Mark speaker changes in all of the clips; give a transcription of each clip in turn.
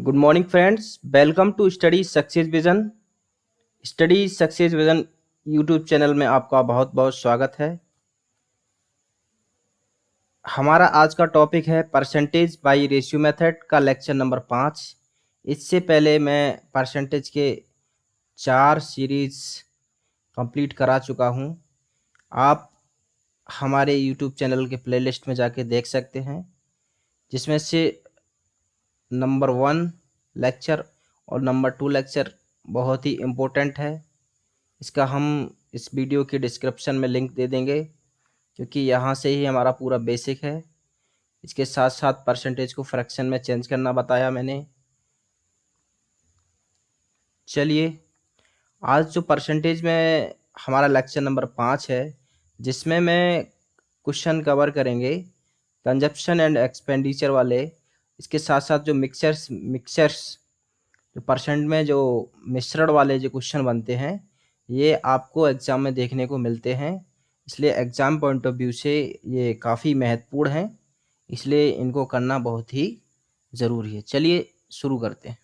Speaker 1: Good morning friends, welcome to study success vision. Study success vision YouTube channel में आपका बहुत बहुत स्वागत है। हमारा आज का टॉपिक है परसेंटेज बाय रेशियो मेथड का लेक्चर नंबर 5। इससे पहले मैं परसेंटेज के 4 सीरीज कंप्लीट करा चुका हूं। आप हमारे यूट्यूब चैनल के प्लेलिस्ट में जाके देख सकते हैं, जिसमें से नंबर 1 लेक्चर और नंबर 2 लेक्चर बहुत ही इम्पोर्टेंट है। इसका हम इस वीडियो के डिस्क्रिप्शन में लिंक दे देंगे, क्योंकि यहाँ से ही हमारा पूरा बेसिक है। इसके साथ साथ परसेंटेज को फ्रैक्शन में चेंज करना बताया मैंने। चलिए, आज जो परसेंटेज में हमारा लेक्चर नंबर 5 है, जिसमें मैं क्वेश्चन कवर करेंगे कंजप्शन एंड एक्सपेंडिचर वाले। इसके साथ साथ जो मिक्सचर्स जो परसेंट में जो मिश्रण वाले जो क्वेश्चन बनते हैं, ये आपको एग्ज़ाम में देखने को मिलते हैं। इसलिए एग्ज़ाम पॉइंट ऑफ व्यू से ये काफ़ी महत्वपूर्ण हैं, इसलिए इनको करना बहुत ही ज़रूरी है। चलिए शुरू करते हैं।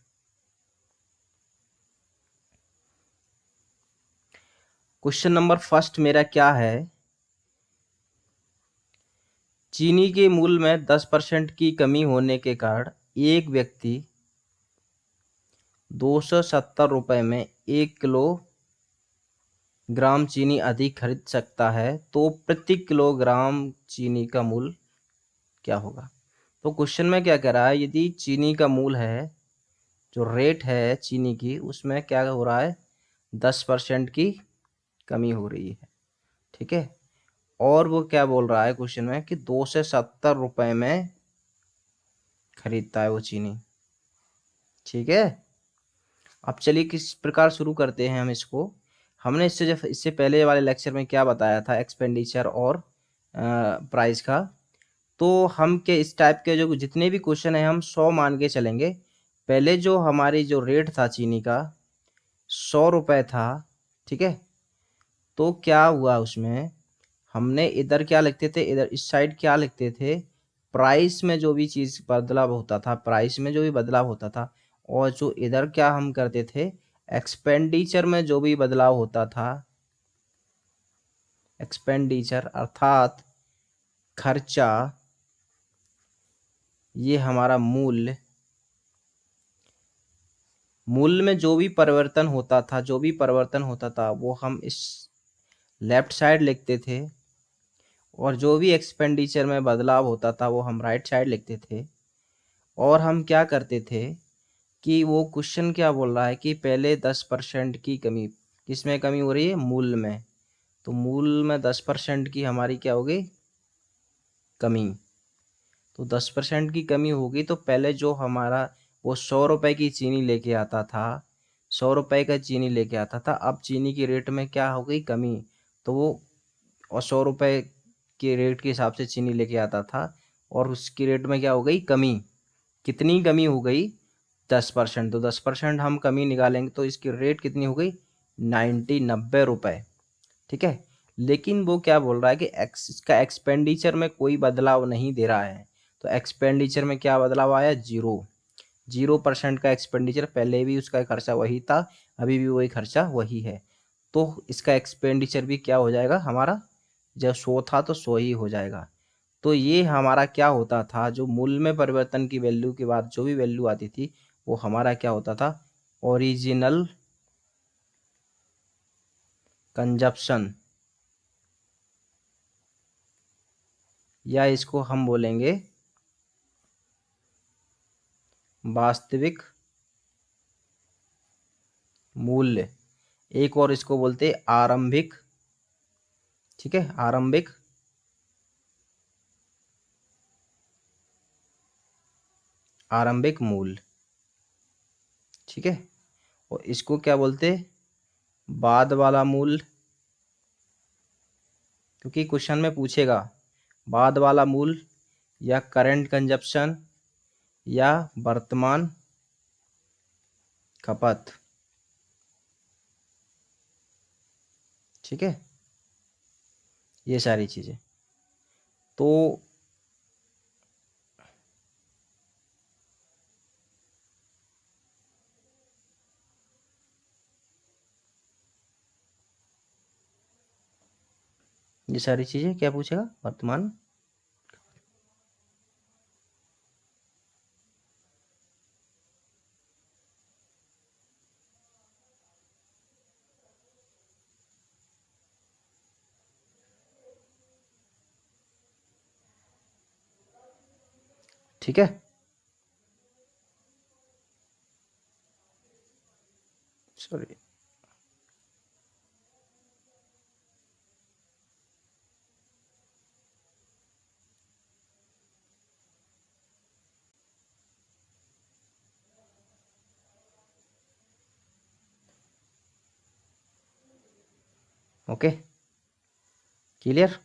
Speaker 1: क्वेश्चन नंबर फर्स्ट मेरा क्या है, चीनी के मूल्य में 10% की कमी होने के कारण एक व्यक्ति 270 रुपये में 1 किलो ग्राम चीनी अधिक खरीद सकता है, तो प्रति किलोग्राम चीनी का मूल्य क्या होगा। तो क्वेश्चन में क्या कह रहा है, यदि चीनी का मूल्य है, जो रेट है चीनी की, उसमें क्या हो रहा है, 10% की कमी हो रही है। ठीक है, और वो क्या बोल रहा है क्वेश्चन में कि 270 रुपये में खरीदता है वो चीनी। ठीक है, अब चलिए किस प्रकार शुरू करते हैं हम इसको। हमने इससे पहले वाले लेक्चर में क्या बताया था, एक्सपेंडिचर और प्राइस का। तो हम के इस टाइप के जो जितने भी क्वेश्चन हैं, हम 100 मान के चलेंगे। पहले जो हमारी जो रेट था चीनी का 100 रुपये था। ठीक है, तो क्या हुआ उसमें, हमने इधर क्या लिखते थे, इधर इस साइड क्या लिखते थे, प्राइस में जो भी चीज़ बदलाव होता था, प्राइस में जो भी बदलाव होता था, और जो इधर क्या हम करते थे, एक्सपेंडिचर में जो भी बदलाव होता था, एक्सपेंडिचर अर्थात खर्चा, ये हमारा मूल्य में जो भी परिवर्तन होता था, वो हम इस लेफ्ट साइड लिखते थे, और जो भी एक्सपेंडिचर में बदलाव होता था वो हम राइट साइड लिखते थे। और हम क्या करते थे कि वो क्वेश्चन क्या बोल रहा है कि पहले 10% की कमी, किसमें कमी हो रही है, मूल्य में। तो मूल्य में 10% की हमारी क्या हो गई, कमी। तो 10% की कमी होगी, तो पहले जो हमारा वो 100 रुपये की चीनी लेके आता था, 100 रुपये का चीनी लेके आता था, अब चीनी की रेट में क्या हो गई, कमी। तो वो और 100 रुपये के रेट के हिसाब से चीनी लेके आता था, और उसकी रेट में क्या हो गई, कमी। कितनी कमी हो गई, 10%। तो 10% हम कमी निकालेंगे तो इसकी रेट कितनी हो गई, 90 रुपये। ठीक है, लेकिन वो क्या बोल रहा है कि इसका एक्सपेंडिचर में कोई बदलाव नहीं दे रहा है। तो एक्सपेंडिचर में क्या बदलाव आया, 0% का एक्सपेंडिचर। पहले भी उसका खर्चा वही था, अभी भी वही खर्चा वही है। तो इसका एक्सपेंडिचर भी क्या हो जाएगा हमारा, जब 100 था तो 100 ही हो जाएगा। तो ये हमारा क्या होता था, जो मूल्य में परिवर्तन की वैल्यू के बाद जो भी वैल्यू आती थी, वो हमारा क्या होता था, ओरिजिनल कंजप्शन, या इसको हम बोलेंगे वास्तविक मूल्य। एक और इसको बोलते हैं आरंभिक। ठीक है, आरंभिक मूल्य। ठीक है, और इसको क्या बोलते हैं, बाद वाला मूल्य, क्योंकि क्वेश्चन में पूछेगा बाद वाला मूल्य, या करंट कंजप्शन, या वर्तमान खपत। ठीक है, ये सारी चीज़ें। तो ये सारी चीज़ें क्या पूछेगा, वर्तमान। ठीक है, सॉरी। Okay, clear.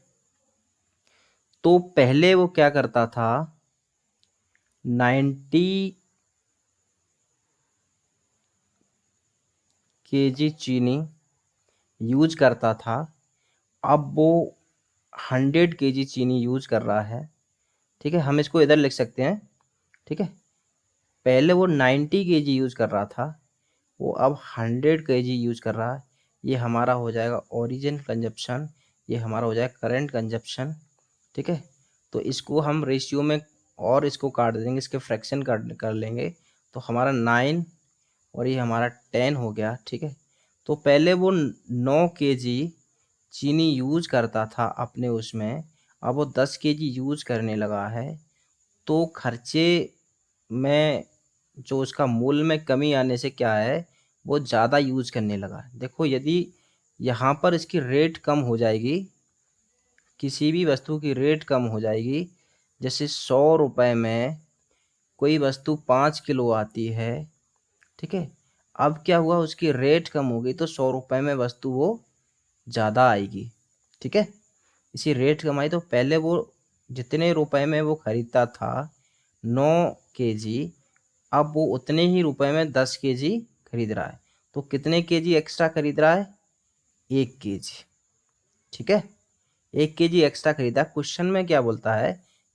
Speaker 1: तो पहले वो क्या करता था, 90 केजी चीनी यूज करता था, अब वो 100 केजी चीनी यूज कर रहा है। ठीक है, हम इसको इधर लिख सकते हैं। ठीक है, पहले वो 90 केजी यूज कर रहा था, वो अब 100 केजी यूज कर रहा है। ये हमारा हो जाएगा ओरिजिन कंजप्शन, ये हमारा हो जाएगा करंट कंजप्शन। ठीक है, तो इसको हम रेशियो में और इसको काट देंगे, इसके फ्रैक्शन कर लेंगे, तो हमारा 9 और ये हमारा 10 हो गया। ठीक है, तो पहले वो 9 केजी चीनी यूज करता था अपने उसमें, अब वो 10 केजी यूज करने लगा है। तो खर्चे में जो उसका मूल्य में कमी आने से क्या है, वो ज़्यादा यूज करने लगा है। देखो, यदि यहाँ पर इसकी रेट कम हो जाएगी, किसी भी वस्तु की रेट कम हो जाएगी, जैसे 100 रुपये में कोई वस्तु 5 किलो आती है। ठीक है, अब क्या हुआ, उसकी रेट कम हो गई, तो 100 रुपये में वस्तु वो ज़्यादा आएगी। ठीक है, इसी रेट कम आई, तो पहले वो जितने रुपए में वो खरीदता था 9 केजी, अब वो उतने ही रुपए में 10 केजी खरीद रहा है। तो कितने केजी एक्स्ट्रा खरीद रहा है, 1 केजी। ठीक है, 1 केजी एक्स्ट्रा खरीदा। क्वेश्चन में क्या बोलता है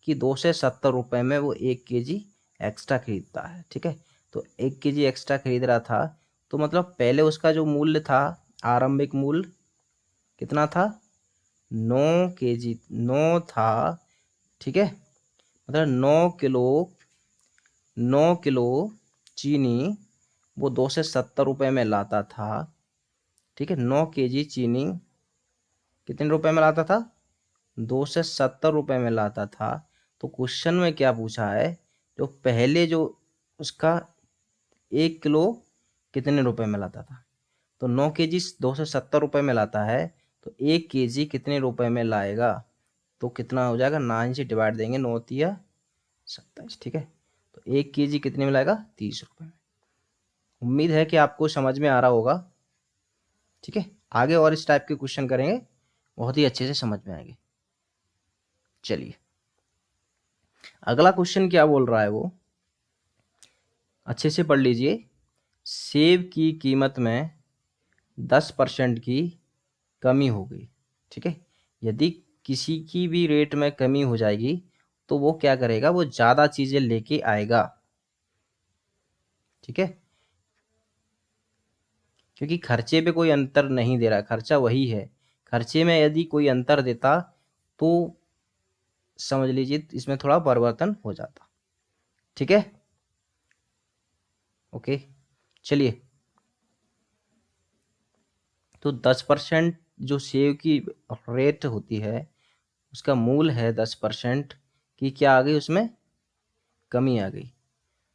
Speaker 1: कि 270 रुपये में वो 1 केजी एक्स्ट्रा खरीदता है। ठीक है, तो 1 केजी एक्स्ट्रा खरीद रहा था, तो मतलब पहले उसका जो मूल्य था, आरंभिक मूल्य कितना था, 9 केजी, 9 था। ठीक है, मतलब 9 किलो चीनी वो 270 रुपये में लाता था। ठीक है, 9 केजी चीनी कितने रुपए में लाता था, 270 रुपये में लाता था। तो क्वेश्चन में क्या पूछा है, जो पहले जो उसका 1 किलो कितने रुपए में लाता था, तो 9 केजी 270 रुपये में लाता है, तो 1 केजी कितने रुपए में लाएगा, तो कितना हो जाएगा, 9 से डिवाइड देंगे, 9 तिया 27। ठीक है, तो 1 केजी कितने में लाएगा, 30 रुपये में। उम्मीद है कि आपको समझ में आ रहा होगा। ठीक है, आगे और इस टाइप के क्वेश्चन करेंगे, बहुत ही अच्छे से समझ में आएंगे। चलिए, अगला क्वेश्चन क्या बोल रहा है, वो अच्छे से पढ़ लीजिए। सेब की कीमत में 10% की कमी हो गई। ठीक है, यदि किसी की भी रेट में कमी हो जाएगी, तो वो क्या करेगा, वो ज़्यादा चीज़ें लेके आएगा। ठीक है, क्योंकि खर्चे पे कोई अंतर नहीं दे रहा, खर्चा वही है। खर्चे में यदि कोई अंतर देता, तो समझ लीजिए इसमें थोड़ा परिवर्तन हो जाता। ठीक है, ओके, चलिए। तो 10% जो सेव की रेट होती है, उसका मूल है 10% की, क्या आ गई उसमें, कमी आ गई।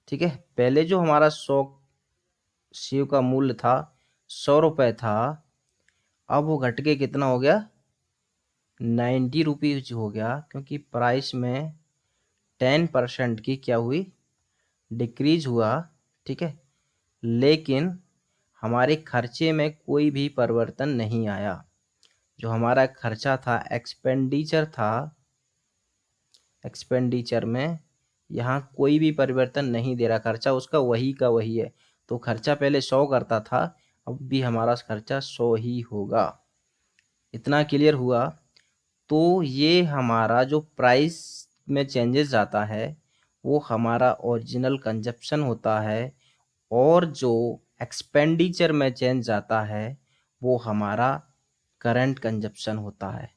Speaker 1: ठीक है, पहले जो हमारा 100 सेव का मूल्य था, 100 रुपये था, अब वो घट के कितना हो गया, 90 रुपीज हो गया, क्योंकि प्राइस में 10% की क्या हुई, डिक्रीज हुआ। ठीक है, लेकिन हमारे खर्चे में कोई भी परिवर्तन नहीं आया। जो हमारा खर्चा था, एक्सपेंडिचर था, एक्सपेंडिचर में यहाँ कोई भी परिवर्तन नहीं दे रहा, खर्चा उसका वही का वही है। तो खर्चा पहले 100 करता था, अब भी हमारा खर्चा 100 ही होगा। इतना क्लियर हुआ। तो ये हमारा जो प्राइस में चेंजेस आता है, वो हमारा ओरिजिनल कंजप्शन होता है, और जो एक्सपेंडिचर में चेंज आता है, वो हमारा करंट कंजप्शन होता है।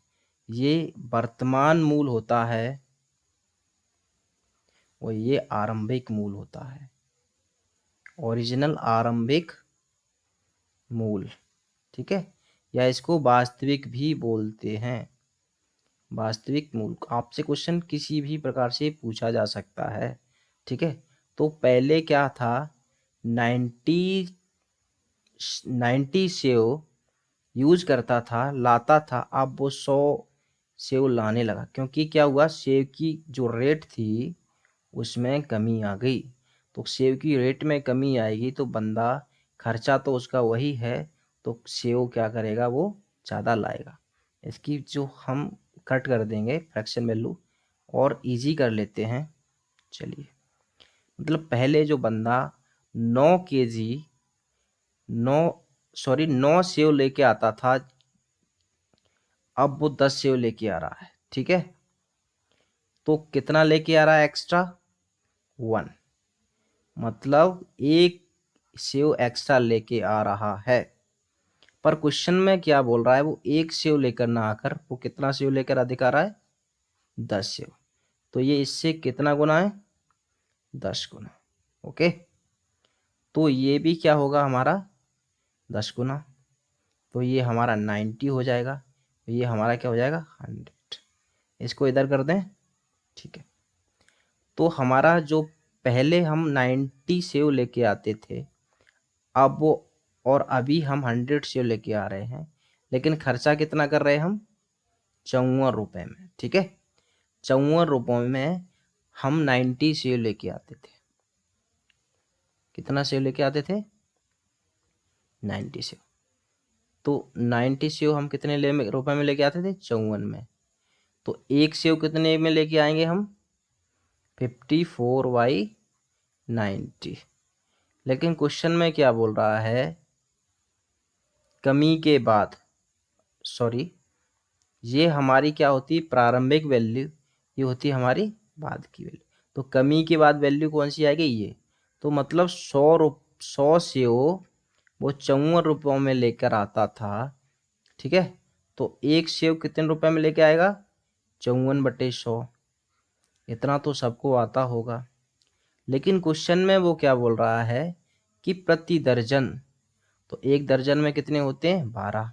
Speaker 1: ये वर्तमान मूल होता है और ये आरंभिक मूल होता है, ओरिजिनल आरंभिक मूल। ठीक है, या इसको वास्तविक भी बोलते हैं, वास्तविक मूल। आपसे क्वेश्चन किसी भी प्रकार से पूछा जा सकता है। ठीक है, तो पहले क्या था, 90 सेव यूज करता था, लाता था, अब वो 100 सेव लाने लगा, क्योंकि क्या हुआ, सेव की जो रेट थी उसमें कमी आ गई। तो सेव की रेट में कमी आएगी तो बंदा, खर्चा तो उसका वही है, तो सेव क्या करेगा, वो ज़्यादा लाएगा। इसकी जो हम कट कर देंगे फ्रैक्शन वैल्यू और इजी कर लेते हैं। चलिए, मतलब पहले जो बंदा 9 केजी 9 सेव लेके आता था, अब वो 10 सेव लेके आ रहा है। ठीक है, तो कितना लेके आ रहा है एक्स्ट्रा, 1, मतलब 1 सेव एक्स्ट्रा लेके आ रहा है। पर क्वेश्चन में क्या बोल रहा है, वो 1 सेव लेकर ना आकर वो कितना सेव लेकर दिखा रहा है, 10 सेव। तो ये इससे कितना गुना है, 10 गुना। ओके, तो ये भी क्या होगा हमारा, 10 गुना। तो ये हमारा 90 हो जाएगा, तो ये हमारा क्या हो जाएगा, 100। इसको इधर कर दें। ठीक है, तो हमारा जो पहले हम 90 सेव लेके आते थे, अब वो, और अभी हम 100 सेव लेके आ रहे हैं, लेकिन खर्चा कितना कर रहे हैं हम, 54 रुपए में। ठीक है, 54 रुपए में हम 90 सेव लेके आते थे। कितना सेव लेके आते थे, 90 सेव। तो 90 सेव हम कितने रुपए में लेके आते थे, 54 में। तो एक सेव कितने में लेके आएंगे हम, 54/90। लेकिन क्वेश्चन में क्या बोल रहा है, कमी के बाद, सॉरी, ये हमारी क्या होती है, प्रारंभिक वैल्यू, ये होती है हमारी बाद की वैल्यू। तो कमी के बाद वैल्यू कौन सी आएगी, ये। तो मतलब 100 सेव वो 54 रुपयों में लेकर आता था। ठीक है, तो एक सेव कितने रुपए में लेके आएगा, 54/100। इतना तो सबको आता होगा। लेकिन क्वेश्चन में वो क्या बोल रहा है कि प्रति दर्जन, तो एक दर्जन में कितने होते हैं, 12।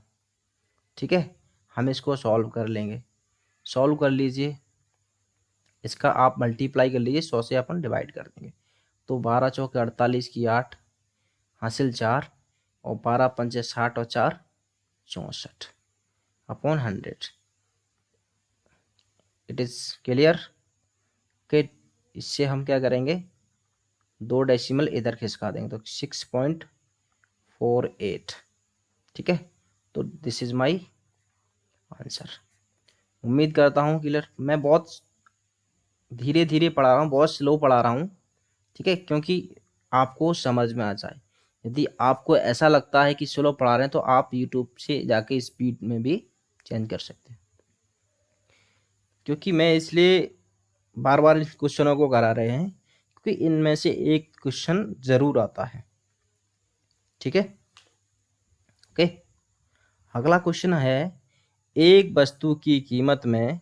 Speaker 1: ठीक है, हम इसको सॉल्व कर लेंगे। सॉल्व कर लीजिए, इसका आप मल्टीप्लाई कर लीजिए, 100 से अपन डिवाइड कर देंगे। तो 12 चौके 48 की 8, हासिल 4, और 12 पंचे 60 और 4 64 अपॉन 100। इट इज क्लियर कि इससे हम क्या करेंगे, 2 डेसिमल इधर खिसका देंगे, तो 6.48। ठीक है, तो दिस इज माई आंसर। उम्मीद करता हूँ क्लियर। मैं बहुत धीरे धीरे पढ़ा रहा हूँ, बहुत स्लो पढ़ा रहा हूँ। ठीक है, क्योंकि आपको समझ में आ जाए। यदि आपको ऐसा लगता है कि स्लो पढ़ा रहे हैं तो आप यूट्यूब से जाके स्पीड में भी चेंज कर सकते हैं। क्योंकि मैं इसलिए बार बार इस क्वेश्चनों को करा रहे हैं, क्योंकि इनमें से एक क्वेश्चन जरूर आता है। ठीक है, ओके। अगला क्वेश्चन है, एक वस्तु की कीमत में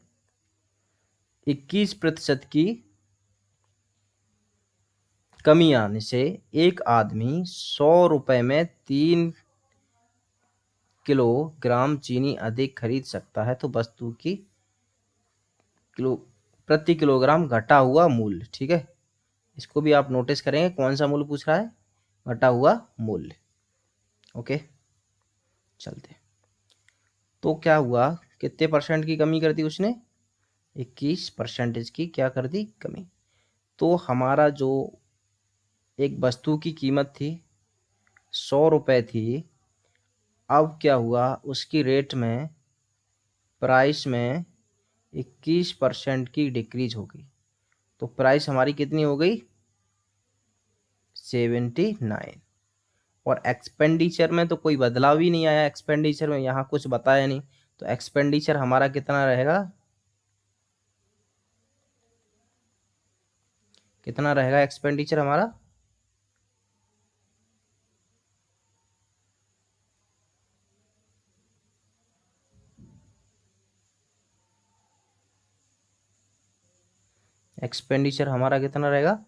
Speaker 1: 21% की कमी आने से एक आदमी 100 रुपए में 3 किलोग्राम चीनी अधिक खरीद सकता है। तो वस्तु की किलो प्रति किलोग्राम घटा हुआ मूल्य। ठीक है, इसको भी आप नोटिस करेंगे, कौन सा मूल्य पूछ रहा है, घटा हुआ मूल्य। ओके, चलते। तो क्या हुआ, कितने परसेंट की कमी कर दी उसने, 21% की क्या कर दी, कमी। तो हमारा जो एक वस्तु की कीमत थी 100 रुपए थी, अब क्या हुआ, उसकी रेट में, प्राइस में 21% की डिक्रीज हो गई। तो प्राइस हमारी कितनी हो गई, 79। और एक्सपेंडिचर में तो कोई बदलाव ही नहीं आया, एक्सपेंडिचर में यहाँ कुछ बताया नहीं, तो एक्सपेंडिचर हमारा कितना रहेगा, कितना रहेगा एक्सपेंडिचर हमारा, एक्सपेंडिचर हमारा कितना रहेगा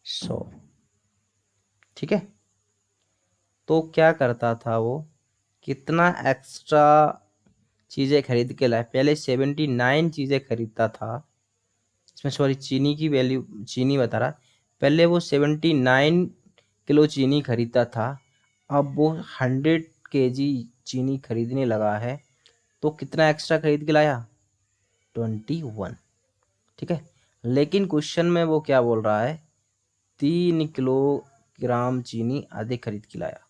Speaker 1: 100। ठीक है, तो क्या करता था वो, कितना एक्स्ट्रा चीज़ें खरीद के लाए। पहले 79 चीज़ें खरीदता था, इसमें सॉरी चीनी की वैल्यू, चीनी बता रहा, पहले वो 79 किलो चीनी खरीदता था, अब वो 100 kg चीनी खरीदने लगा है, तो कितना एक्स्ट्रा खरीद के लाया 21। ठीक है, लेकिन क्वेश्चन में वो क्या बोल रहा है 3 किलोग्राम चीनी अधिक खरीद के लाया।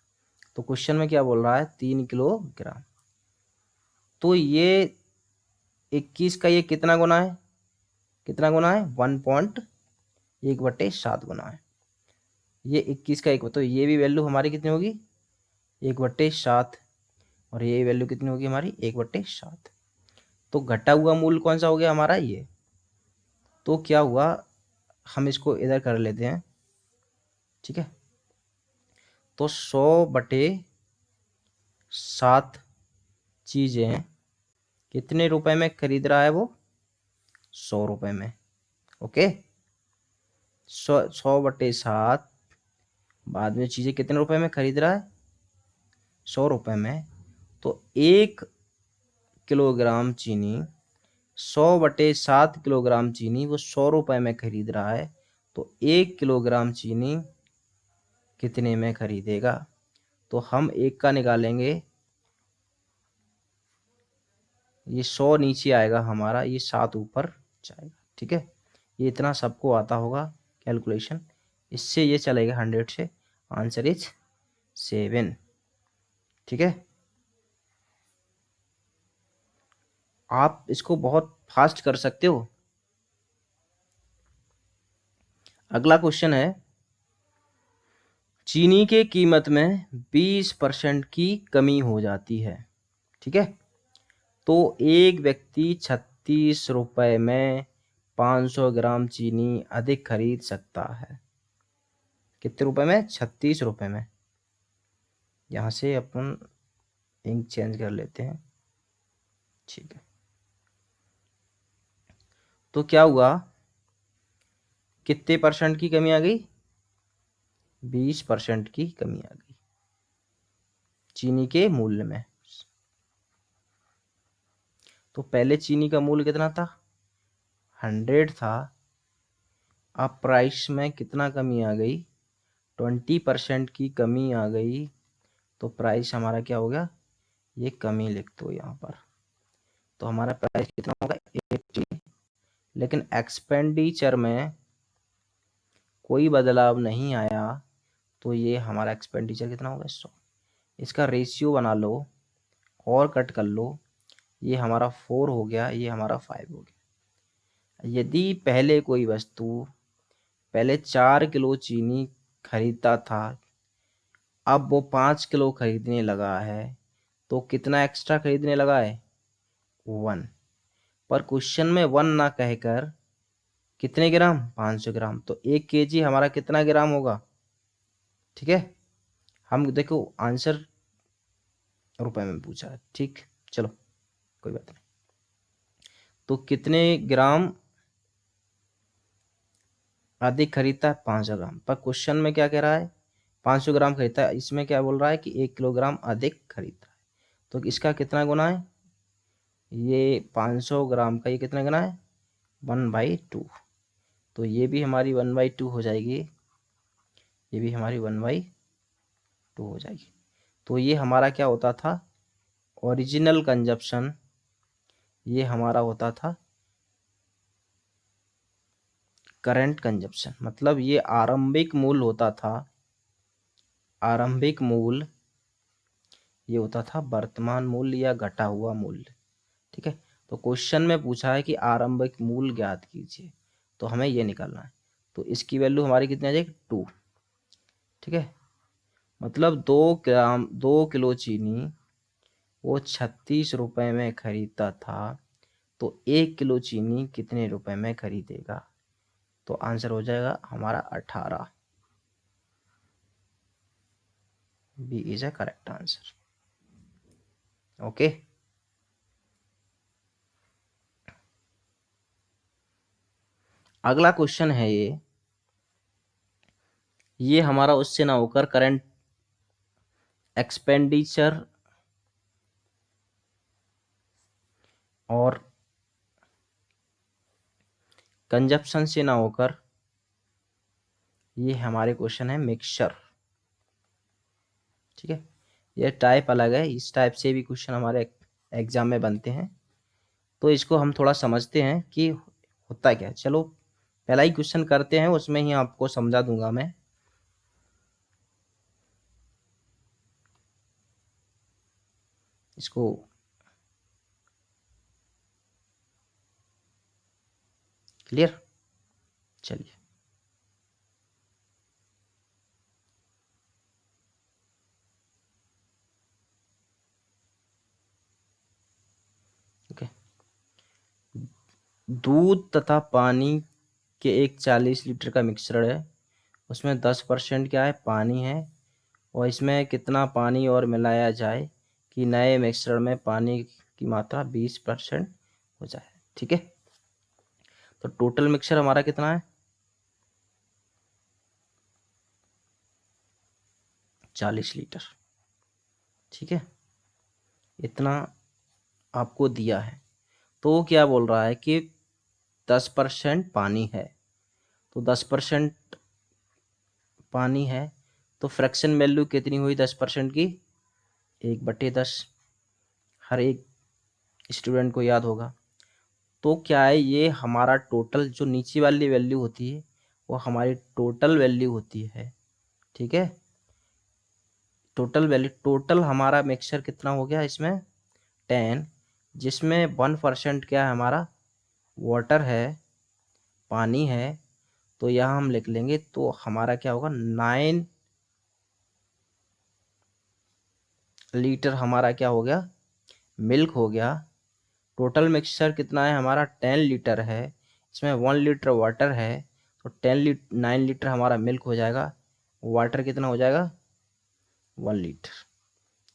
Speaker 1: तो क्वेश्चन में क्या बोल रहा है 3 किलोग्राम, तो ये 21 का ये कितना गुना है, कितना गुना है 1.1/7 गुना है। ये 21 का 1, तो ये भी वैल्यू हमारी कितनी होगी 1/7, और ये वैल्यू कितनी होगी हमारी 1/7। तो घटा हुआ मूल्य कौन सा हो गया हमारा ये। तो क्या हुआ, हम इसको इधर कर लेते हैं। ठीक है, तो 100/7 चीजें कितने रुपए में खरीद रहा है वो 100 रुपए में। ओके, 100/7 बाद में चीजें कितने रुपए में खरीद रहा है 100 रुपए में। तो 1 किलोग्राम चीनी, 100/7 किलोग्राम चीनी वो 100 रुपए में खरीद रहा है, तो 1 किलोग्राम चीनी कितने में खरीदेगा। तो हम एक का निकालेंगे, ये 100 नीचे आएगा हमारा, ये 7 ऊपर जाएगा। ठीक है, ये इतना सबको आता होगा कैलकुलेशन, इससे ये चलेगा 100 से, आंसर इज 7। ठीक है, आप इसको बहुत फास्ट कर सकते हो। अगला क्वेश्चन है, चीनी के कीमत में 20% की कमी हो जाती है। ठीक है, तो एक व्यक्ति 36 रुपए में 500 ग्राम चीनी अधिक खरीद सकता है। कितने रुपए में 36 रुपए में। यहाँ से अपन इंक चेंज कर लेते हैं। ठीक है, तो क्या हुआ, कितने परसेंट की कमी आ गई 20% की कमी आ गई चीनी के मूल्य में। तो पहले चीनी का मूल्य कितना था 100 था, अब प्राइस में कितना कमी आ गई 20% की कमी आ गई, तो प्राइस हमारा क्या हो गया, ये कमी लिख दो यहाँ पर। तो हमारा प्राइस कितना होगा 80, लेकिन एक्सपेंडिचर में कोई बदलाव नहीं आया, तो ये हमारा एक्सपेंडिचर कितना होगा 100। इसका रेशियो बना लो और कट कर लो, ये हमारा 4 हो गया, ये हमारा 5 हो गया। यदि पहले कोई वस्तु पहले 4 किलो चीनी खरीदता था, अब वो 5 किलो खरीदने लगा है, तो कितना एक्स्ट्रा खरीदने लगा है 1। पर क्वेश्चन में 1 ना कहकर कितने ग्राम 500 ग्राम, तो 1 kg हमारा कितना ग्राम होगा। ठीक है, हम देखो आंसर रुपए में पूछा है। ठीक, चलो कोई बात नहीं। तो कितने ग्राम अधिक खरीदता है 500 ग्राम, पर क्वेश्चन में क्या कह रहा है 500 ग्राम खरीदता है, इसमें क्या बोल रहा है कि 1 किलोग्राम अधिक खरीदता है। तो इसका कितना गुना है, ये 500 ग्राम का ये कितना गुना है 1/2। तो ये भी हमारी 1/2 हो जाएगी, ये भी हमारी 1/2 हो जाएगी। तो ये हमारा क्या होता था ओरिजिनल कंजप्शन, ये हमारा होता था करंट कंजप्शन, मतलब ये आरंभिक मूल्य होता था, आरंभिक मूल्य ये होता था वर्तमान मूल्य या घटा हुआ मूल्य। ठीक है, तो क्वेश्चन में पूछा है कि आरंभिक मूल्य ज्ञात कीजिए, तो हमें ये निकालना है। तो इसकी वैल्यू हमारी कितनी आ जाएगी 2। ठीक है, मतलब 2 किलो चीनी वो 36 रुपए में खरीदता था, तो 1 किलो चीनी कितने रुपए में खरीदेगा। तो आंसर हो जाएगा हमारा 18। B is a correct answer. Okay, अगला क्वेश्चन है ये हमारा उससे ना होकर करंट एक्सपेंडिचर और कंजप्शन से ना होकर ये हमारे क्वेश्चन है मिक्सचर। ठीक है, ये टाइप अलग है, इस टाइप से भी क्वेश्चन हमारे एग्जाम में बनते हैं। तो इसको हम थोड़ा समझते हैं कि होता क्या है। चलो पहला ही क्वेश्चन करते हैं, उसमें ही आपको समझा दूंगा मैं। इसको क्लियर, चलिए। ओके, दूध तथा पानी के एक 40 लीटर का मिक्सचर है, उसमें 10% क्या है, पानी है, और इसमें कितना पानी और मिलाया जाए कि नए मिक्सचर में पानी की मात्रा 20% हो जाए। ठीक है, तो टोटल मिक्सचर हमारा कितना है, 40 लीटर। ठीक है, इतना आपको दिया है। तो क्या बोल रहा है कि 10% पानी है, तो 10% पानी है, तो फ्रैक्शन वैल्यू कितनी हुई 10% की, 1/10। हर एक स्टूडेंट को याद होगा। तो क्या है, ये हमारा टोटल जो नीचे वाली वैल्यू होती है वो हमारी टोटल वैल्यू होती है। ठीक है, टोटल वैल्यू, टोटल हमारा मिक्सचर कितना हो गया इसमें 10, जिसमें 1% क्या है हमारा वाटर है, पानी है। तो यहाँ हम लिख लेंगे, तो हमारा क्या होगा 9 लीटर हमारा क्या हो गया, मिल्क हो गया। टोटल मिक्सचर कितना है हमारा 10 लीटर है, इसमें 1 लीटर वाटर है, तो 9 लीटर हमारा मिल्क हो जाएगा। वाटर कितना हो जाएगा, 1 लीटर।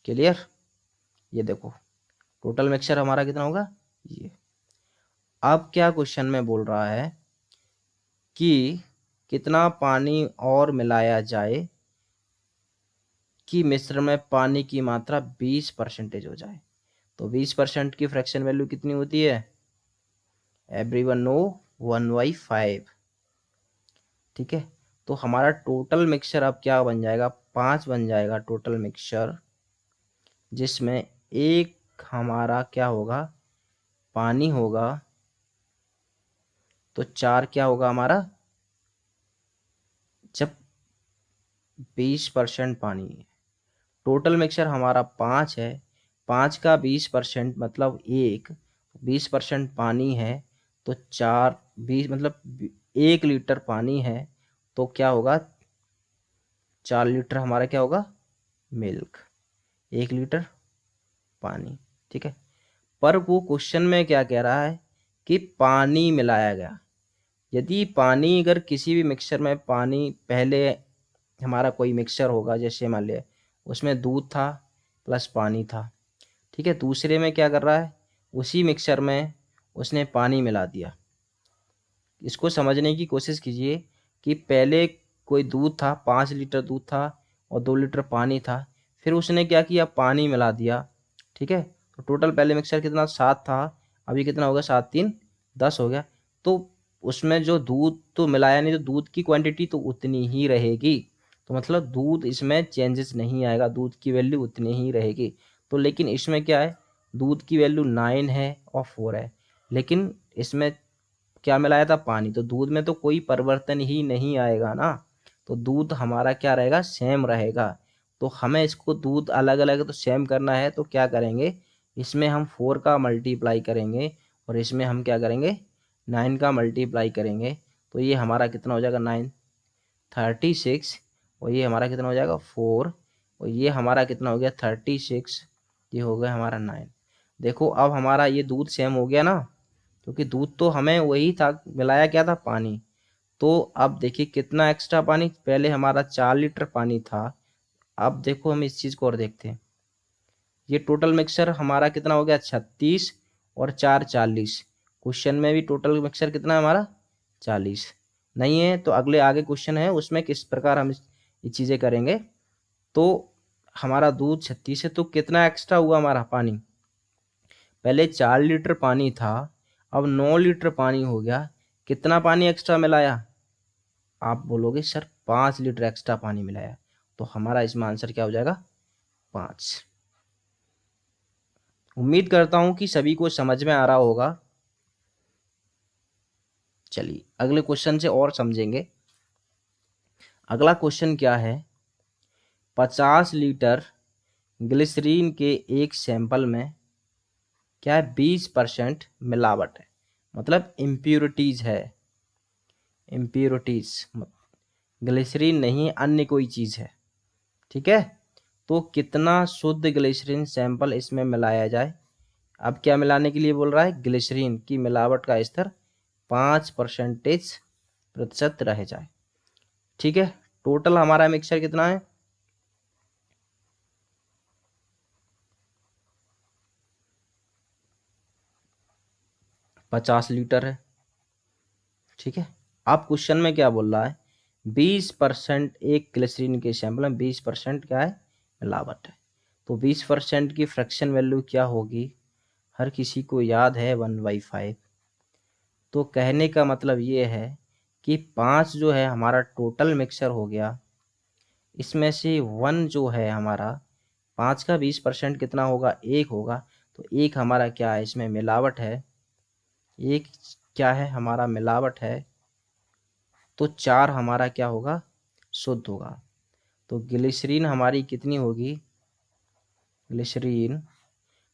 Speaker 1: क्लियर, ये देखो टोटल मिक्सचर हमारा कितना होगा ये। अब क्या क्वेश्चन में बोल रहा है कि कितना पानी और मिलाया जाए कि मिश्रण में पानी की मात्रा 20% हो जाए। तो 20% की फ्रैक्शन वैल्यू कितनी होती है, एवरीवन नो, 1/5। ठीक है, तो हमारा टोटल मिक्सचर अब क्या बन जाएगा, 5 बन जाएगा टोटल मिक्सचर, जिसमें एक हमारा क्या होगा, पानी होगा, तो 4 क्या होगा हमारा, जब 20% पानी है, टोटल मिक्सचर हमारा 5 है, 5 का 20% मतलब 1, 20% पानी है, तो 4 20 मतलब 1 लीटर पानी है, तो क्या होगा 4 लीटर हमारा क्या होगा मिल्क, 1 लीटर पानी। ठीक है, पर वो क्वेश्चन में क्या कह रहा है कि पानी मिलाया गया। यदि पानी, अगर किसी भी मिक्सचर में पानी, पहले हमारा कोई मिक्सचर होगा, जैसे मान लिया उसमें दूध था प्लस पानी था। ठीक है, दूसरे में क्या कर रहा है, उसी मिक्सचर में उसने पानी मिला दिया। इसको समझने की कोशिश कीजिए कि पहले कोई दूध था, 5 लीटर दूध था और 2 लीटर पानी था, फिर उसने क्या किया, पानी मिला दिया। ठीक है, तो टोटल पहले मिक्सचर कितना 7 था, अभी कितना हो गया, 7 3 10 हो गया। तो उसमें जो दूध तो मिलाया नहीं, तो दूध की क्वांटिटी तो उतनी ही रहेगी, तो मतलब दूध इसमें चेंजेस नहीं आएगा, दूध की वैल्यू उतनी ही रहेगी। तो लेकिन इसमें क्या है, दूध की वैल्यू 9 है और 4 है, लेकिन इसमें क्या मिलाया था, पानी, तो दूध में तो कोई परिवर्तन ही नहीं आएगा ना, तो दूध हमारा क्या रहेगा, सेम रहेगा। तो हमें इसको दूध अलग अलग तो सेम करना है, तो क्या करेंगे, इसमें हम 4 का मल्टीप्लाई करेंगे और इसमें हम क्या करेंगे 9 का मल्टीप्लाई करेंगे। तो ये हमारा कितना हो जाएगा 9 36, और ये हमारा कितना हो जाएगा 4, और ये हमारा कितना हो गया 36, ये हो गया हमारा 9। देखो अब हमारा ये दूध सेम हो गया ना, क्योंकि दूध तो हमें वही था, मिलाया क्या था, पानी। तो अब देखिए कितना एक्स्ट्रा पानी, पहले हमारा 4 लीटर पानी था, अब देखो हम इस चीज को और देखते हैं। ये टोटल मिक्सचर हमारा कितना हो गया 36 और 4 40। क्वेश्चन में भी टोटल मिक्सचर कितना है हमारा 40 नहीं है तो अगले आगे क्वेश्चन है उसमें किस प्रकार हम ये चीज़ें करेंगे। तो हमारा दूध 36 है तो कितना एक्स्ट्रा हुआ हमारा पानी, पहले 4 लीटर पानी था अब 9 लीटर पानी हो गया, कितना पानी एक्स्ट्रा मिलाया, आप बोलोगे सर 5 लीटर एक्स्ट्रा पानी मिलाया, तो हमारा इसमें आंसर क्या हो जाएगा 5। उम्मीद करता हूं कि सभी को समझ में आ रहा होगा। चलिए अगले क्वेश्चन से और समझेंगे। अगला क्वेश्चन क्या है, 50 लीटर ग्लिसरीन के एक सैंपल में क्या है 20% मिलावट है, मतलब इम्प्योरिटीज है, इम्प्योरिटीज ग्लिसरीन नहीं अन्य कोई चीज है, ठीक है। तो कितना शुद्ध ग्लिसरीन सैंपल इसमें मिलाया जाए। अब क्या मिलाने के लिए बोल रहा है, ग्लिसरीन की मिलावट का स्तर 5% रह जाए, ठीक है। टोटल हमारा मिक्सचर कितना है, 50 लीटर है, ठीक है। अब क्वेश्चन में क्या बोल रहा है, 20% एक ग्लिसरीन के सैंपल में 20% क्या है मिलावट है, तो 20% की फ्रैक्शन वैल्यू क्या होगी, हर किसी को याद है 1/5। तो कहने का मतलब ये है कि 5 जो है हमारा टोटल मिक्सचर हो गया, इसमें से 1 जो है हमारा 5 का 20% कितना होगा 1 होगा, तो 1 हमारा क्या है इसमें मिलावट है, 1 क्या है हमारा मिलावट है, तो 4 हमारा क्या होगा शुद्ध होगा। तो ग्लिसरीन हमारी कितनी होगी, ग्लिसरीन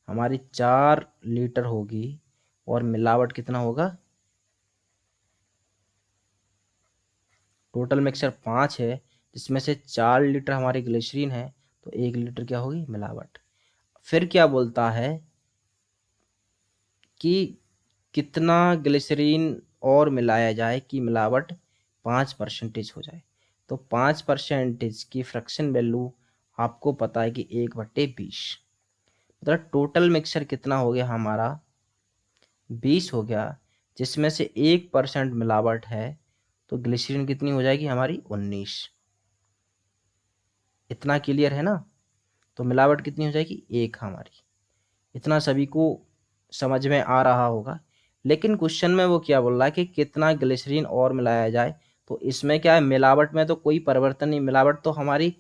Speaker 1: हमारी 4 लीटर होगी और मिलावट कितना होगा, टोटल मिक्सचर 5 है जिसमें से 4 लीटर हमारी ग्लिसरीन है, तो 1 लीटर क्या होगी मिलावट। फिर क्या बोलता है कि कितना ग्लिसरीन और मिलाया जाए कि मिलावट 5% हो जाए, तो 5% की फ्रैक्शन वैल्यू आपको पता है कि 1/20, मतलब टोटल मिक्सचर कितना हो गया हमारा 20 हो गया, जिसमें से 1% मिलावट है, तो ग्लिसरीन कितनी हो जाएगी हमारी 19। इतना क्लियर है ना, तो मिलावट कितनी हो जाएगी 1 हमारी, इतना सभी को समझ में आ रहा होगा। लेकिन क्वेश्चन में वो क्या बोल रहा है कि कितना ग्लिसरीन और मिलाया जाए, तो इसमें क्या है मिलावट में तो कोई परिवर्तन नहीं, मिलावट तो हमारी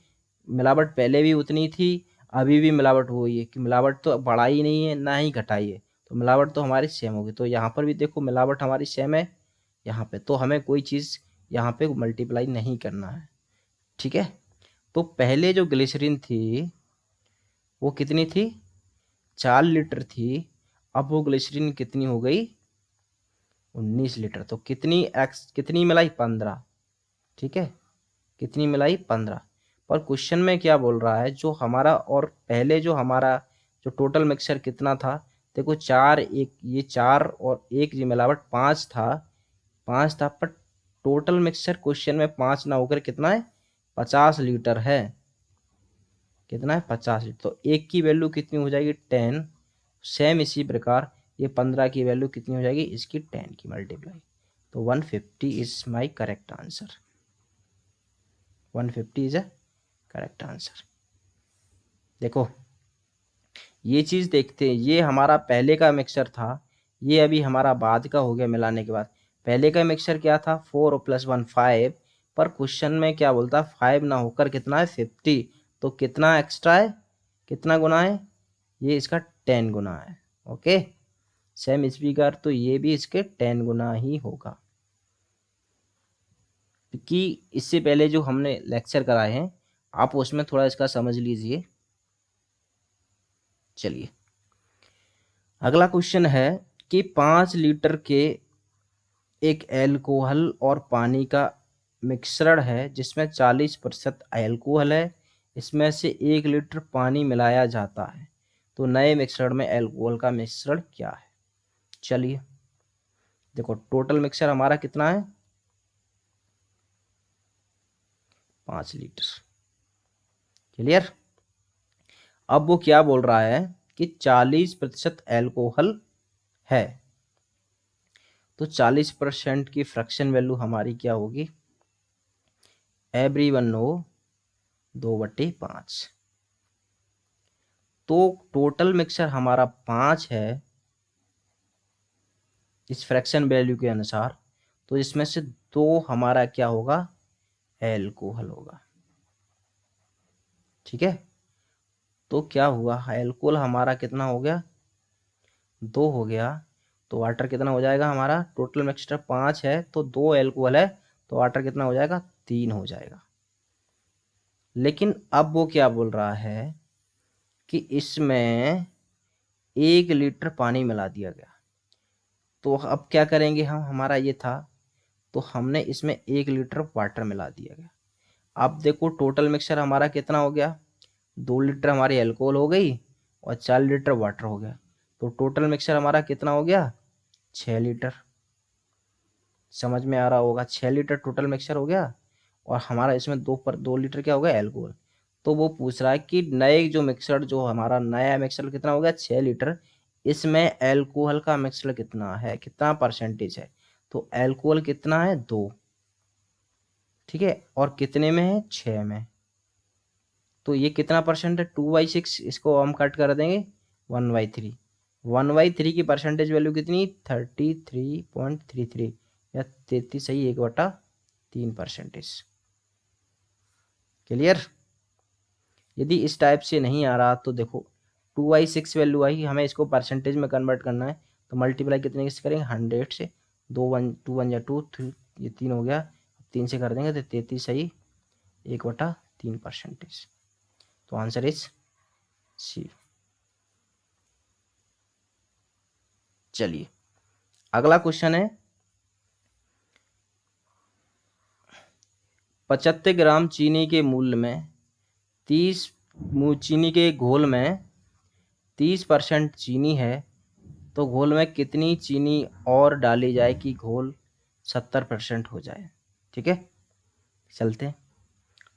Speaker 1: मिलावट पहले भी उतनी थी, अभी भी मिलावट हुई है कि मिलावट तो बढ़ाई नहीं है ना ही घटाई है, तो मिलावट तो हमारी सेम होगी। तो यहाँ पर भी देखो मिलावट हमारी सेम है यहाँ पे, तो हमें कोई चीज़ यहाँ पे मल्टीप्लाई नहीं करना है, ठीक है। तो पहले जो ग्लिसरीन थी वो कितनी थी 4 लीटर थी, अब वो ग्लिसरीन कितनी हो गई 19 लीटर, तो कितनी मिलाई 15, ठीक है, कितनी मिलाई 15। पर क्वेश्चन में क्या बोल रहा है, जो हमारा और पहले जो हमारा जो टोटल मिक्सचर कितना था, देखो 4 एक ये 4 और 1 ये मिलावट 5 था, 5 था, पर टोटल मिक्सचर क्वेश्चन में 5 ना होकर कितना है 50 लीटर है, कितना है 50 लीटर, तो 1 की वैल्यू कितनी हो जाएगी 10। सेम इसी प्रकार ये 15 की वैल्यू कितनी हो जाएगी इसकी 10 की मल्टीप्लाई, तो 150 is my correct answer, 150 is a correct answer. देखो ये चीज़ देखते हैं, ये हमारा पहले का मिक्सचर था, ये अभी हमारा बाद का हो गया मिलाने के बाद। पहले का मिक्सचर क्या था 4 + 1 5, पर क्वेश्चन में क्या बोलता है 5 ना होकर कितना है 50, तो कितना एक्स्ट्रा है कितना गुना है, ये इसका 10 गुना है, ओके। सेम इस प्रकार तो ये भी इसके 10 गुना ही होगा, क्योंकि इससे पहले जो हमने लेक्चर कराए हैं आप उसमें थोड़ा इसका समझ लीजिए। चलिए अगला क्वेश्चन है कि 5 लीटर के एक एल्कोहल और पानी का मिश्रण है जिसमें 40% एल्कोहल है, इसमें से 1 लीटर पानी मिलाया जाता है, तो नए मिश्रण में एल्कोहल का मिश्रण क्या है। चलिए देखो टोटल मिक्सर हमारा कितना है 5 लीटर, क्लियर। अब वो क्या बोल रहा है कि 40% एल्कोहल है, तो 40% की फ्रैक्शन वैल्यू हमारी क्या होगी? Everyone know 2/5। तो टोटल मिक्सचर हमारा 5 है इस फ्रैक्शन वैल्यू के अनुसार, तो इसमें से 2 हमारा क्या होगा? एल्कोहल होगा। ठीक है, तो क्या हुआ? एल्कोहल हमारा कितना हो गया? 2 हो गया। तो वाटर कितना हो जाएगा हमारा? टोटल मिक्सचर 5 है तो 2 एल्कोहल है, तो वाटर कितना हो जाएगा? 3 हो जाएगा। लेकिन अब वो क्या बोल रहा है कि इसमें 1 लीटर पानी मिला दिया गया। तो अब क्या करेंगे हम? हमारा ये था, तो हमने इसमें 1 लीटर वाटर मिला दिया गया। अब देखो टोटल मिक्सचर हमारा कितना हो गया? 2 लीटर हमारी एल्कोहल हो गई और 4 लीटर वाटर हो गया। तो टोटल मिक्सचर हमारा कितना हो गया? 6 लीटर। समझ में आ रहा होगा, 6 लीटर टोटल मिक्सचर हो गया और हमारा इसमें 2 लीटर क्या हो गया? एल्कोहल। तो वो पूछ रहा है कि नए जो मिक्सर, जो हमारा नया मिक्सर कितना हो गया? 6 लीटर। इसमें एल्कोहल का मिक्सर कितना है, कितना परसेंटेज है? तो एल्कोहल कितना है? 2। ठीक है, और कितने में है? 6 में। तो ये कितना परसेंट है? 2/6। इसको हम कट कर देंगे 1/3। 1/3 की परसेंटेज वैल्यू कितनी? 33.33 या 33 सही 1/3%। क्लियर? यदि इस टाइप से नहीं आ रहा तो देखो 2/6 वैल्यू आई, हमें इसको परसेंटेज में कन्वर्ट करना है, तो मल्टीप्लाई कितने से करेंगे? 100 से। 2 1 या 2 ये 3 हो गया, 3 से कर देंगे तो 33 सही 1/3%। तो आंसर इज सी। चलिए अगला क्वेश्चन है, 75 ग्राम चीनी के मूल्य में 30 चीनी के घोल में 30% चीनी है, तो घोल में कितनी चीनी और डाली जाए कि घोल 70% हो जाए? ठीक है, चलते हैं।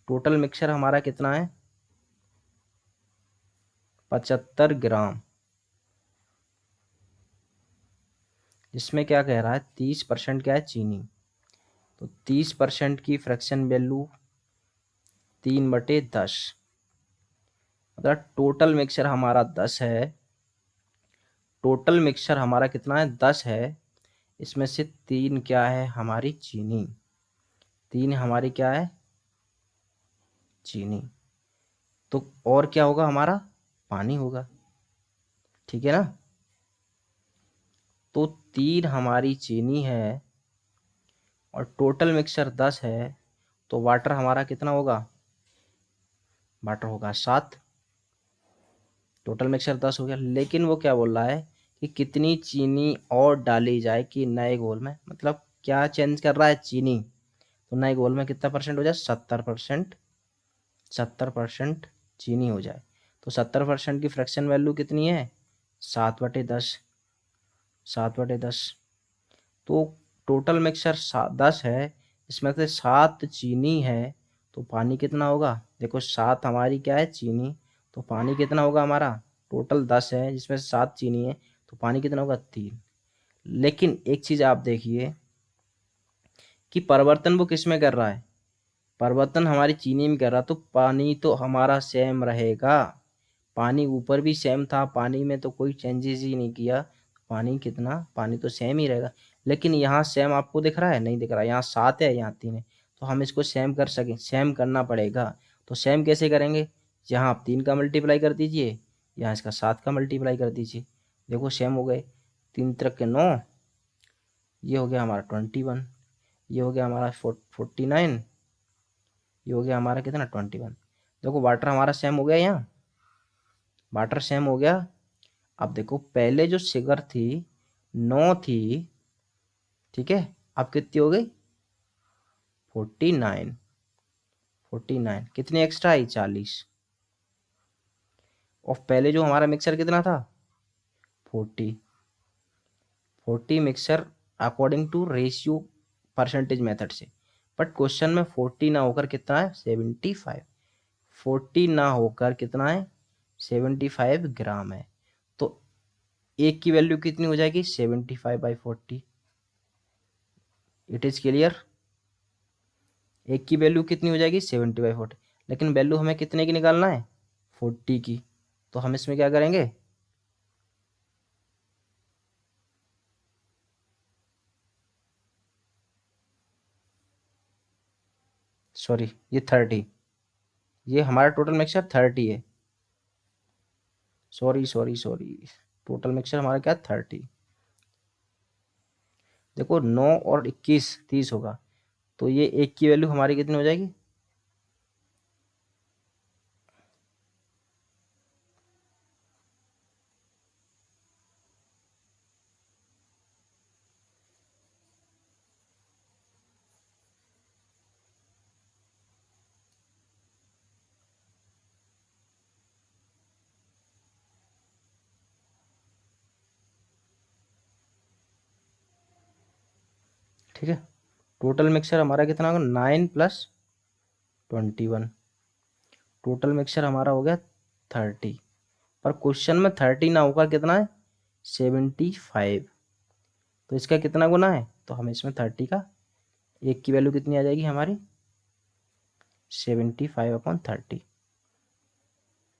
Speaker 1: टोटल मिक्सचर हमारा कितना है? 75 ग्राम, जिसमें क्या कह रहा है? 30% क्या है? चीनी। तो 30% की फ्रैक्शन वैल्यू 3/10, मतलब टोटल मिक्सचर हमारा 10 है। टोटल मिक्सचर हमारा कितना है? 10 है। इसमें से 3 क्या है? हमारी चीनी। 3 हमारी क्या है? चीनी। तो और क्या होगा हमारा? पानी होगा। ठीक है ना? तो 3 हमारी चीनी है और टोटल मिक्सचर 10 है, तो वाटर हमारा कितना होगा? वाटर होगा 7। टोटल मिक्सचर 10 हो गया, लेकिन वो क्या बोल रहा है कि कितनी चीनी और डाली जाए कि नए घोल में, मतलब क्या चेंज कर रहा है? चीनी। तो नए घोल में कितना परसेंट हो जाए? 70%। 70% चीनी हो जाए, तो 70% की फ्रैक्शन वैल्यू कितनी है? 7/10। 7/10। तो टोटल मिक्सचर 10 है, इसमें से 7 चीनी है, तो पानी कितना होगा? देखो 7 हमारी क्या है? चीनी। तो पानी कितना होगा हमारा? टोटल 10 है जिसमें से 7 चीनी है, तो पानी कितना होगा? 3। लेकिन एक चीज आप देखिए कि परिवर्तन वो किस में कर रहा है? परिवर्तन हमारी चीनी में कर रहा, तो पानी तो हमारा सेम रहेगा। पानी ऊपर भी सेम था, पानी में तो कोई चेंजेस ही नहीं किया। पानी कितना? पानी तो सेम ही रहेगा। लेकिन यहाँ सेम आपको दिख रहा है? नहीं दिख रहा। यहाँ 7 है, यहाँ 3 है, तो हम इसको सेम कर सकें, सेम करना पड़ेगा। तो सेम कैसे करेंगे? यहाँ आप 3 का मल्टीप्लाई कर दीजिए, यहाँ इसका 7 का मल्टीप्लाई कर दीजिए। देखो सेम हो गए। 3 3 के 9, ये हो गया हमारा 21, ये हो गया हमारा 49, ये हो गया हमारा कितना? 21। देखो वाटर हमारा सेम हो गया, यहाँ वाटर सेम हो गया। अब देखो पहले जो फिगर थी 9 थी, ठीक है, अब कितनी हो गई? 49। 49 कितनी एक्स्ट्रा आई? 40। और पहले जो हमारा मिक्सर कितना था? 40। 40 mixture according to ratio percentage method से, बट क्वेश्चन में 40 ना होकर कितना है? 75। 40 ना होकर कितना है? 75 ग्राम है। तो एक की वैल्यू कितनी हो जाएगी? 75/40। It is clear. एक की वैल्यू कितनी हो जाएगी 70/40, लेकिन वैल्यू हमें कितने की निकालना है 40 की। तो हम इसमें क्या करेंगे, सॉरी ये 30, ये हमारा टोटल मिक्सचर 30 है। Sorry sorry sorry, total mixture हमारा क्या 30। देखो 9 और 21 30 होगा, तो ये एक की वैल्यू हमारी कितनी हो जाएगी, ठीक है। टोटल मिक्सचर हमारा कितना होगा 9 + 21, टोटल मिक्सचर हमारा हो गया 30। पर क्वेश्चन में 30 ना होकर कितना है 75, तो इसका कितना गुना है, तो हम इसमें 30 का एक की वैल्यू कितनी आ जाएगी हमारी 75/30।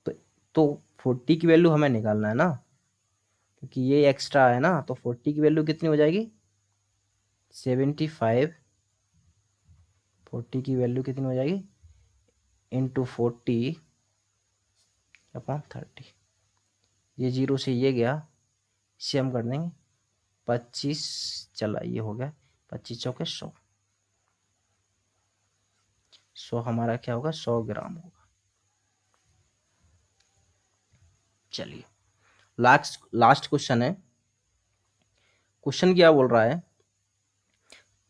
Speaker 1: तो तो 40 की वैल्यू हमें निकालना है ना, क्योंकि ये एक्स्ट्रा है ना, तो 40 की वैल्यू कितनी हो जाएगी 75, 40 की वैल्यू कितनी हो जाएगी इंटू 40/30। ये जीरो से ये गया, इसे हम कर देंगे 25, चला ये हो गया 25 चौके 100, 100 हमारा क्या होगा 100 ग्राम होगा। चलिए लास्ट लास्ट क्वेश्चन है। क्वेश्चन क्या बोल रहा है,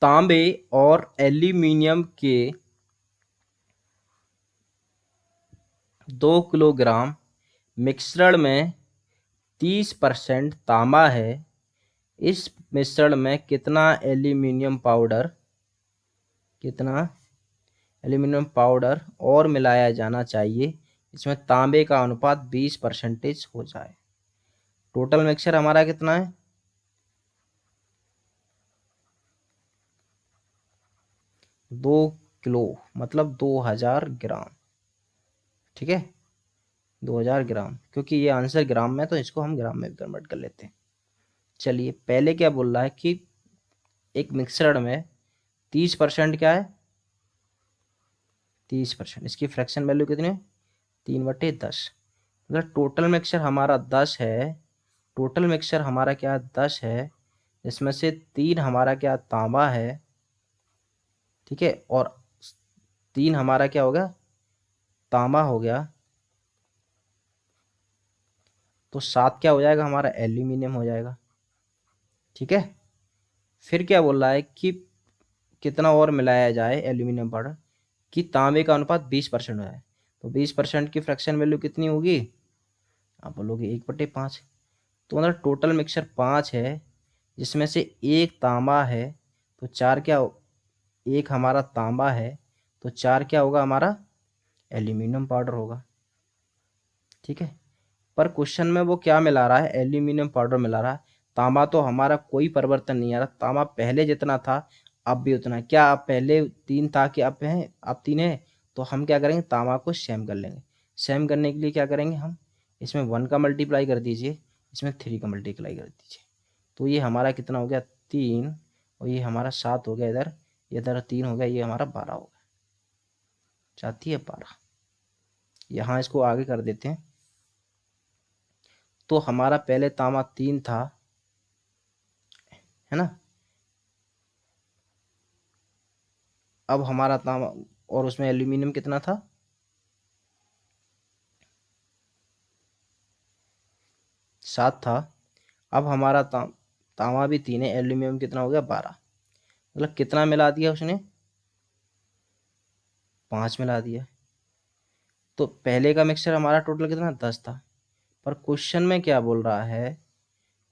Speaker 1: तांबे और एल्यूमिनियम के 2 किलोग्राम मिश्रण में 30% तांबा है। इस मिश्रण में कितना एल्यूमिनियम पाउडर और मिलाया जाना चाहिए इसमें तांबे का अनुपात 20% हो जाए। टोटल मिक्सचर हमारा कितना है 2 किलो, मतलब 2000 ग्राम, ठीक है 2000 ग्राम, क्योंकि ये आंसर ग्राम में, तो इसको हम ग्राम में कन्वर्ट कर लेते हैं। चलिए पहले क्या बोल रहा है कि एक मिश्रण में 30% क्या है 30%, इसकी फ्रैक्शन वैल्यू कितनी है 3/10। मतलब टोटल मिक्सचर हमारा 10 है, टोटल मिक्सचर हमारा क्या 10 है, जिसमें से 3 हमारा क्या तांबा है, ठीक है, और 3 हमारा क्या हो गया तांबा हो गया, तो 7 क्या हो जाएगा हमारा एल्यूमिनियम हो जाएगा, ठीक है। फिर क्या बोल रहा है कि कितना और मिलाया जाए एल्यूमिनियम पाउडर कि तांबे का अनुपात 20% हो जाए, तो 20% की फ्रैक्शन वैल्यू कितनी होगी, आप बोलोगे 1/5। तो मतलब टोटल मिक्सचर 5 है, जिसमें से एक तांबा है, तो 4 क्या एक हमारा तांबा है, तो 4 क्या होगा हमारा एल्यूमिनियम पाउडर होगा, ठीक है। पर क्वेश्चन में वो क्या मिला रहा है एल्यूमिनियम पाउडर मिला रहा है, तांबा तो हमारा कोई परिवर्तन नहीं आ रहा, तांबा पहले जितना था अब भी उतना है। क्या अब पहले 3 था कि अब है अब 3 है, तो हम क्या करेंगे तांबा को सेम कर लेंगे। सेम करने के लिए क्या करेंगे हम, इसमें 1 का मल्टीप्लाई कर दीजिए, इसमें 3 का मल्टीप्लाई कर दीजिए, तो ये हमारा कितना हो गया 3, और ये हमारा 7 हो गया इधर, इधर 3 हो गया, ये हमारा 12 हो गया, चाहती है 12। यहाँ इसको आगे कर देते हैं, तो हमारा पहले तांबा 3 था, है ना, अब हमारा तांबा, और उसमें एल्यूमिनियम कितना था 7 था, अब हमारा तांबा भी 3 है, एल्यूमिनियम कितना हो गया 12, मतलब कितना मिला दिया उसने 5 मिला दिया। तो पहले का मिक्सचर हमारा टोटल कितना 10 था, पर क्वेश्चन में क्या बोल रहा है,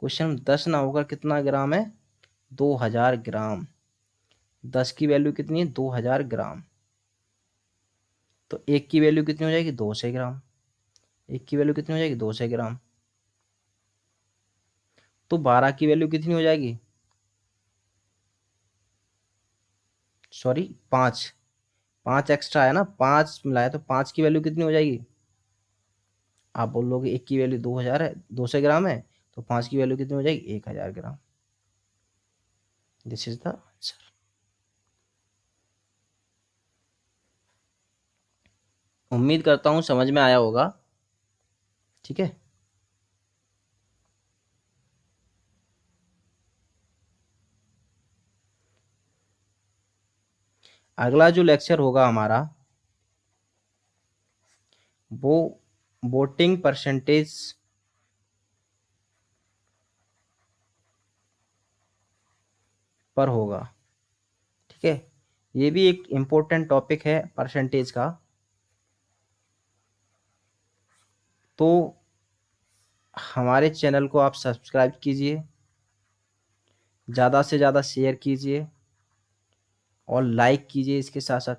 Speaker 1: क्वेश्चन में 10 ना होकर कितना ग्राम है 2000 ग्राम, 10 की वैल्यू कितनी है 2000 ग्राम, तो एक की वैल्यू कितनी हो जाएगी 200 ग्राम, एक की वैल्यू कितनी हो जाएगी 200 ग्राम, तो 12 की वैल्यू कितनी हो जाएगी सॉरी, 5, 5 एक्स्ट्रा है ना, 5 मिलाया तो 5 की वैल्यू कितनी हो जाएगी? आप बोलोगे 1 की वैल्यू 2000 है, 200 ग्राम है, तो 5 की वैल्यू कितनी हो जाएगी? 1000 ग्राम। This is the answer. उम्मीद करता हूँ समझ में आया होगा। ठीक है। अगला जो लेक्चर होगा हमारा, वो वोटिंग परसेंटेज पर होगा। ठीक है। ये भी एक इम्पोर्टेंट टॉपिक है परसेंटेज का। तो हमारे चैनल को आप सब्सक्राइब कीजिए, ज़्यादा से ज़्यादा शेयर कीजिए और लाइक कीजिए इसके साथ साथ।